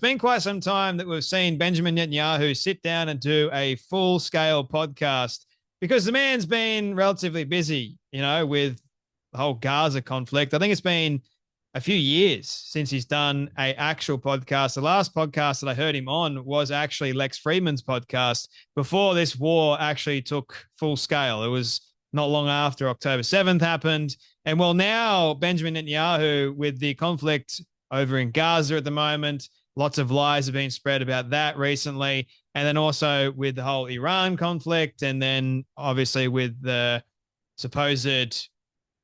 been quite some time that we've seen Benjamin Netanyahu sit down and do a full-scale podcast because the man's been relatively busy, with the whole Gaza conflict. I think it's been a few years since he's done an actual podcast. The last podcast that I heard him on was actually Lex Friedman's podcast before this war actually took full scale. It was not long after October 7th happened. And well, now Benjamin Netanyahu, with the conflict over in Gaza at the moment, lots of lies have been spread about that recently. And then also with the whole Iran conflict, and then obviously with the supposed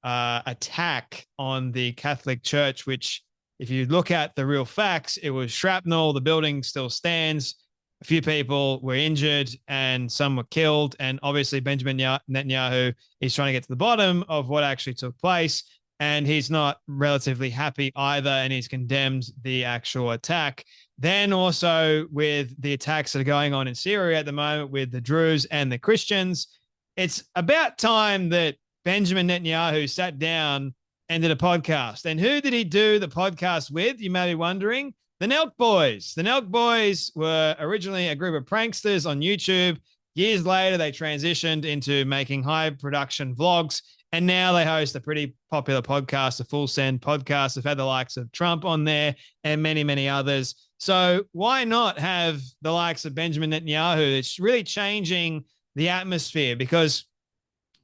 attack on the Catholic Church, which if you look at the real facts, it was shrapnel. The building still stands. A few people were injured and some were killed. And obviously Benjamin Netanyahu is trying to get to the bottom of what actually took place. And he's not relatively happy either. And he's condemned the actual attack. Then also with the attacks that are going on in Syria at the moment with the Druze and the Christians, it's about time that Benjamin Netanyahu sat down and did a podcast. And who did he do the podcast with? You may be wondering. The Nelk Boys. The Nelk Boys were originally a group of pranksters on YouTube. Years later, they transitioned into making high production vlogs. And now they host a pretty popular podcast, the Full Send podcast. They've had the likes of Trump on there and many, many others. So why not have the likes of Benjamin Netanyahu? It's really changing the atmosphere, because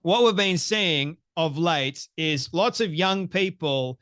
what we've been seeing of late is lots of young people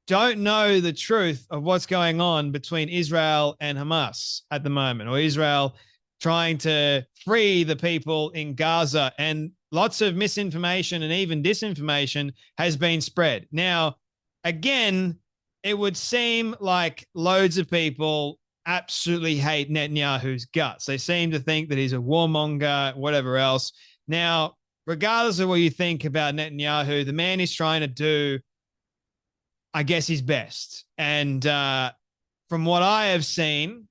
don't know the truth of what's going on between Israel and Hamas at the moment, or Israel trying to free the people in Gaza. And lots of misinformation and even disinformation has been spread. Now, again, it would seem like loads of people absolutely hate Netanyahu's guts. They seem to think that he's a warmonger, whatever else. Now, regardless of what you think about Netanyahu, the man is trying to do, I guess, his best. And from what I have seen,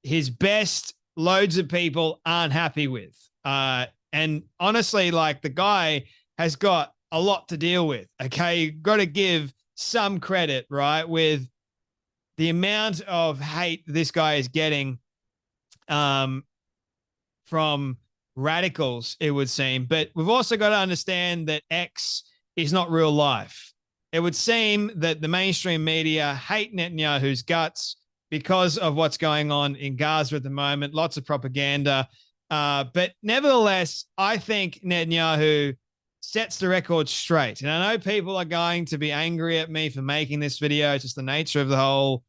his best, loads of people aren't happy with. And honestly, like, the guy has got a lot to deal with. Okay, you've got to give some credit, right, with the amount of hate this guy is getting from radicals, it would seem. But we've also got to understand that X is not real life. It would seem that the mainstream media hate Netanyahu's guts because of what's going on in Gaza at the moment. Lots of propaganda. But nevertheless, I think Netanyahu sets the record straight. And I know people are going to be angry at me for making this video. It's just the nature of the whole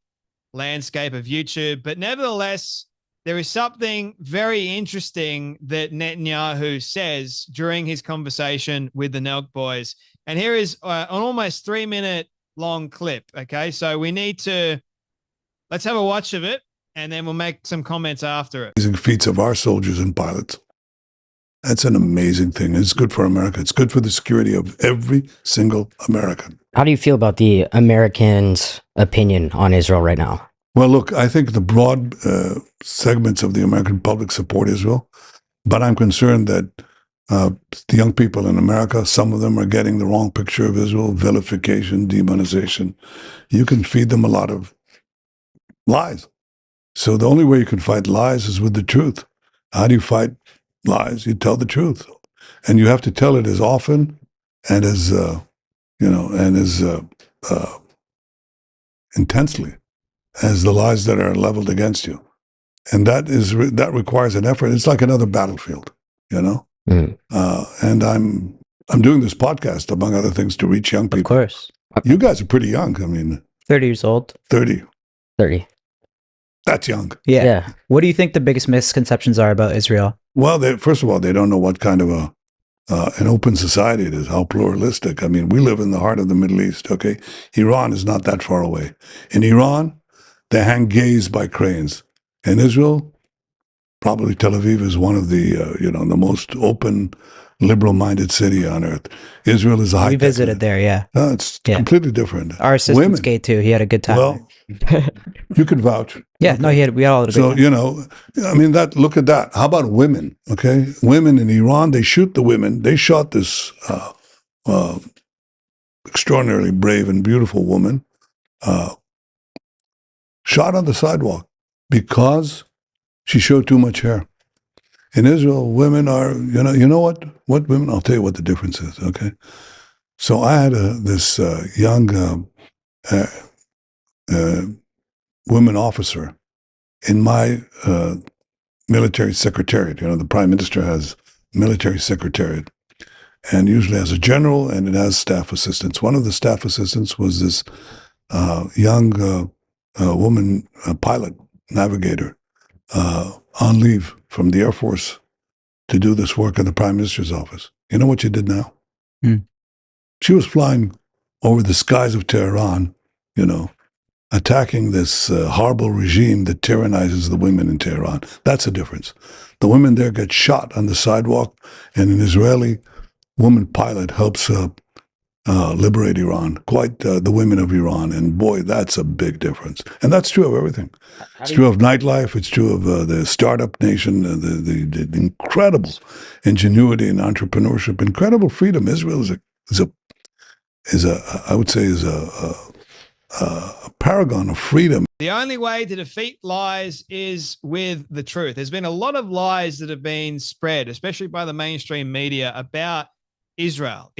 landscape of YouTube. But nevertheless, there is something very interesting that Netanyahu says during his conversation with the Nelk Boys. And here is an almost 3-minute long clip. Okay, so let's have a watch of it, and then we'll make some comments after it. Amazing feats of our soldiers and pilots. That's an amazing thing. It's good for America. It's good for the security of every single American. How do you feel about the Americans' opinion on Israel right now? Well, look, I think the broad segments of the American public support Israel, but I'm concerned that the young people in America, some of them are getting the wrong picture of Israel, vilification, demonization. You can feed them a lot of lies. So the only way you can fight lies is with the truth. How do you fight lies? You tell the truth. And you have to tell it as often and as, intensely as the lies that are leveled against you. And that requires an effort. It's like another battlefield, Mm. And I'm doing this podcast, among other things, to reach young people. Of course. You guys are pretty young. I mean, 30 years old. 30. 30. That's young. Yeah. What do you think the biggest misconceptions are about Israel? Well, first of all, they don't know what kind of an open society it is, how pluralistic. I mean, we live in the heart of the Middle East, okay? Iran is not that far away. In Iran, they hang gays by cranes. In Israel, probably Tel Aviv is one of the, the most open, liberal-minded city on earth. Israel is a high. We visited there, yeah. No, it's completely different. Our assistant's gay too. He had a good time. Well, you can vouch. Yeah, okay. No, we had all of it. So, look at that. How about women, okay? Women in Iran, they shoot the women. They shot this extraordinarily brave and beautiful woman. shot on the sidewalk because she showed too much hair. In Israel, women are, you know what? What women? I'll tell you what the difference is. Okay, so I had this young uh, uh, women officer in my military secretariat. You know, the prime minister has military secretariat, and usually has a general and it has staff assistants. One of the staff assistants was this young woman pilot, navigator, on leave from the Air Force to do this work in the Prime Minister's office. You know what she did now? She was flying over the skies of Tehran, attacking this horrible regime that tyrannizes the women in Tehran. That's the difference. The women there get shot on the sidewalk, and an Israeli woman pilot helps liberate Iran, quite the women of Iran. And boy, that's a big difference. And that's true of everything. It's true of nightlife. It's true of the startup nation, the incredible ingenuity and entrepreneurship, incredible freedom. Israel is a paragon of freedom. The only way to defeat lies is with the truth. There's been a lot of lies that have been spread, especially by the mainstream media, about Israel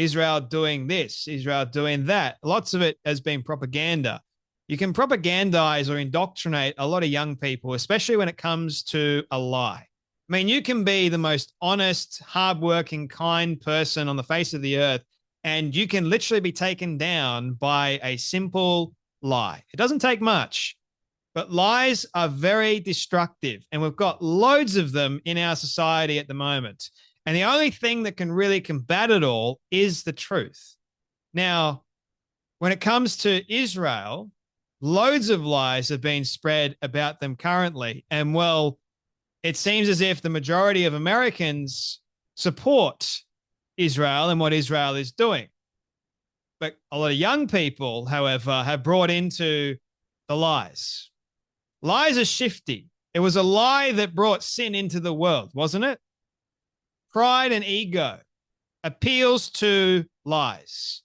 doing this, Israel doing that. Lots of it has been propaganda. You can propagandize or indoctrinate a lot of young people, especially when it comes to a lie. I mean, you can be the most honest, hardworking, kind person on the face of the earth, and you can literally be taken down by a simple lie. It doesn't take much, but lies are very destructive, and we've got loads of them in our society at the moment. And the only thing that can really combat it all is the truth. Now, when it comes to Israel, loads of lies have been spread about them currently. And well, it seems as if the majority of Americans support Israel and what Israel is doing. But a lot of young people, however, have brought into the lies. Lies are shifty. It was a lie that brought sin into the world, wasn't it? Pride and ego appeals to lies.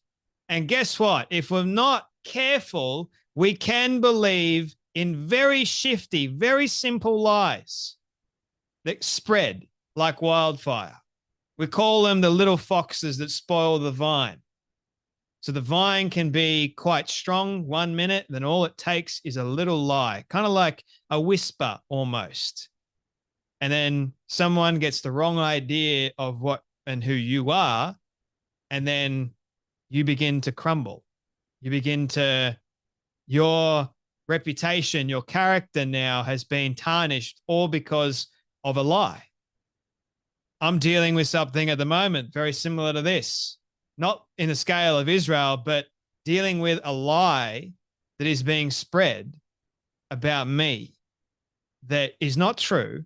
And guess what? If we're not careful, we can believe in very shifty, very simple lies that spread like wildfire. We call them the little foxes that spoil the vine. So the vine can be quite strong 1 minute, then all it takes is a little lie, kind of like a whisper almost. And then someone gets the wrong idea of what and who you are, and then you begin to crumble. Your reputation, your character now has been tarnished, all because of a lie. I'm dealing with something at the moment very similar to this, not in the scale of Israel, but dealing with a lie that is being spread about me that is not true.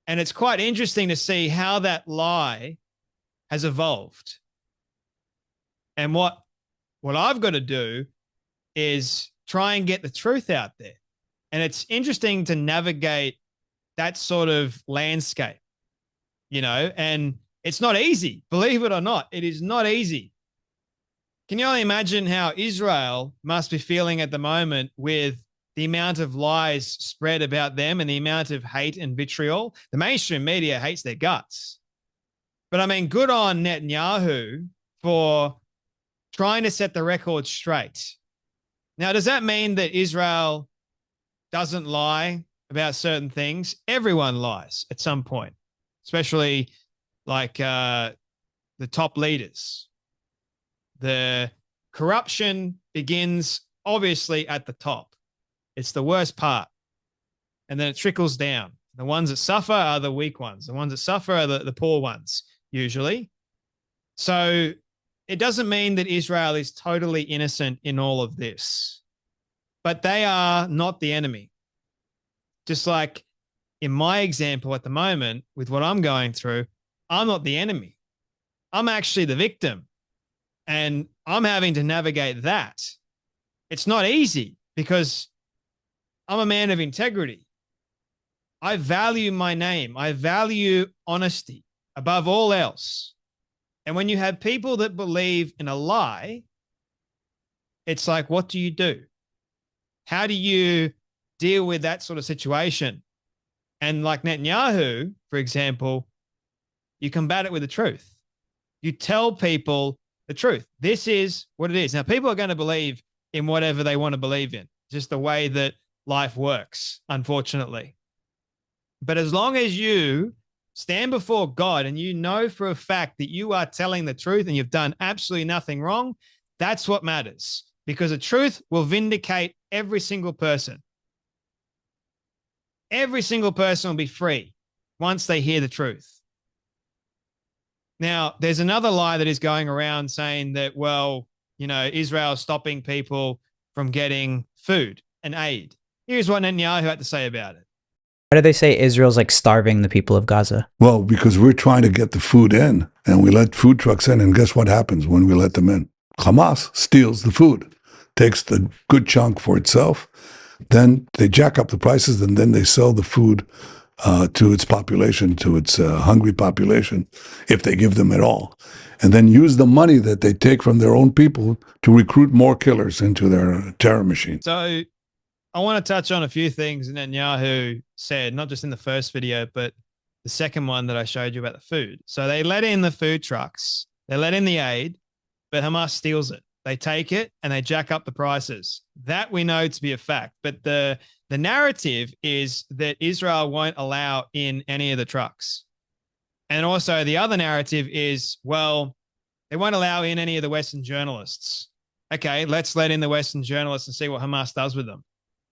And it's quite interesting to see how that lie has evolved. And what I've got to do is try and get the truth out there. And it's interesting to navigate that sort of landscape, and it's not easy. Believe it or not, it is not easy. Can you only imagine how Israel must be feeling at the moment with the amount of lies spread about them and the amount of hate and vitriol? The mainstream media hates their guts. But I mean, good on Netanyahu for trying to set the record straight. Now, does that mean that Israel doesn't lie about certain things? Everyone lies at some point, especially like the top leaders. The corruption begins obviously at the top. It's the worst part. And then it trickles down. The ones that suffer are the weak ones. The ones that suffer are the poor ones, usually. So it doesn't mean that Israel is totally innocent in all of this. But they are not the enemy. Just like in my example at the moment, with what I'm going through, I'm not the enemy. I'm actually the victim. And I'm having to navigate that. It's not easy because I'm a man of integrity. I value my name. I value honesty above all else. And when you have people that believe in a lie, it's like, what do you do? How do you deal with that sort of situation. And like Netanyahu, for example, you combat it with the truth. You tell people the truth. This is what it is. Now, people are going to believe in whatever they want to believe in, just the way that life works, unfortunately. But as long as you stand before God and you know for a fact that you are telling the truth and you've done absolutely nothing wrong, that's what matters, because the truth will vindicate every single person. Every single person will be free once they hear the truth. Now, there's another lie that is going around saying that, well, Israel is stopping people from getting food and aid. Here's what Netanyahu had to say about it. Why do they say Israel's like starving the people of Gaza? Well, because we're trying to get the food in, and we let food trucks in, and guess what happens when we let them in? Hamas steals the food, takes the good chunk for itself, then they jack up the prices, and then they sell the food to its population, to its hungry population, if they give them at all, and then use the money that they take from their own people to recruit more killers into their terror machine. So I want to touch on a few things Netanyahu said, not just in the first video, but the second one that I showed you about the food. So they let in the food trucks, they let in the aid, but Hamas steals it. They take it and they jack up the prices. That we know to be a fact. But the narrative is that Israel won't allow in any of the trucks. And also the other narrative is, well, they won't allow in any of the Western journalists. Okay, let's let in the Western journalists and see what Hamas does with them.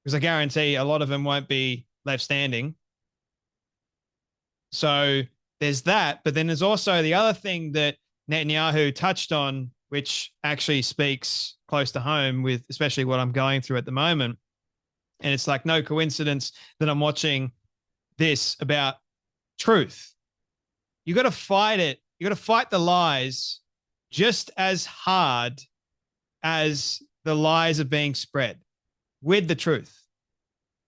Because I guarantee a lot of them won't be left standing. So there's that. But then there's also the other thing that Netanyahu touched on, which actually speaks close to home with especially what I'm going through at the moment. And it's like no coincidence that I'm watching this about truth. You got to fight it. You got to fight the lies just as hard as the lies are being spread with the truth.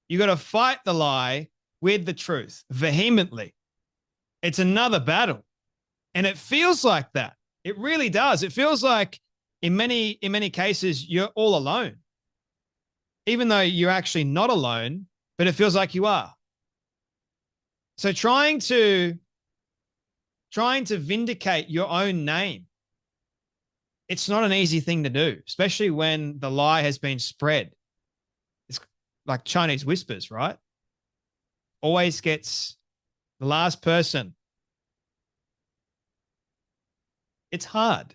You got to fight the lie with the truth vehemently. It's another battle. And it feels like that. It really does. It feels like in many cases, you're all alone, even though you're actually not alone, but it feels like you are. So trying to vindicate your own name, it's not an easy thing to do, especially when the lie has been spread. It's like Chinese whispers, right? Always gets the last person. It's hard.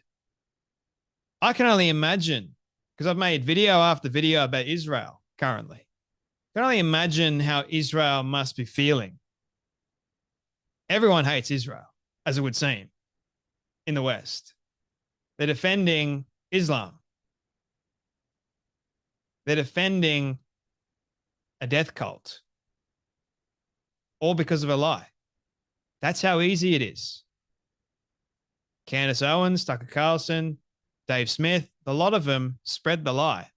I can only imagine, because I've made video after video about Israel currently. I can only imagine how Israel must be feeling. Everyone hates Israel, as it would seem, in the West. They're defending Islam. They're defending a death cult, all because of a lie. That's how easy it is. Candace Owens, Tucker Carlson, Dave Smith, a lot of them spread the lie.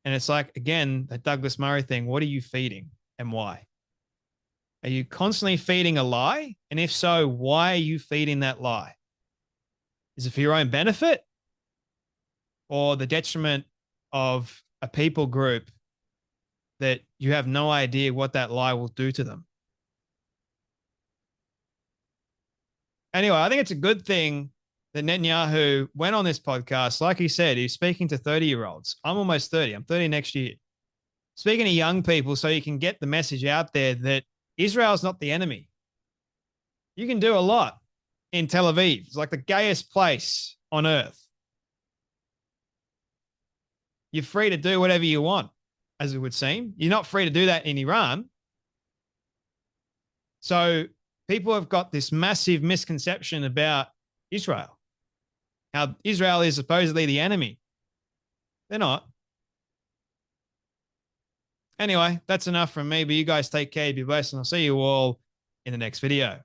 And it's like, again, the Douglas Murray thing, what are you feeding and why? Are you constantly feeding a lie? And if so, why are you feeding that lie? Is it for your own benefit or the detriment of a people group that you have no idea what that lie will do to them? Anyway, I think it's a good thing that Netanyahu went on this podcast. Like he said, he's speaking to 30-year-olds. I'm almost 30. I'm 30 next year. Speaking to young people so you can get the message out there that Israel's not the enemy. You can do a lot in Tel Aviv. It's like the gayest place on earth. You're free to do whatever you want, as it would seem. You're not free to do that in Iran. So people have got this massive misconception about Israel, how Israel is supposedly the enemy. They're not. Anyway, that's enough from me, but you guys take care, be blessed, and I'll see you all in the next video.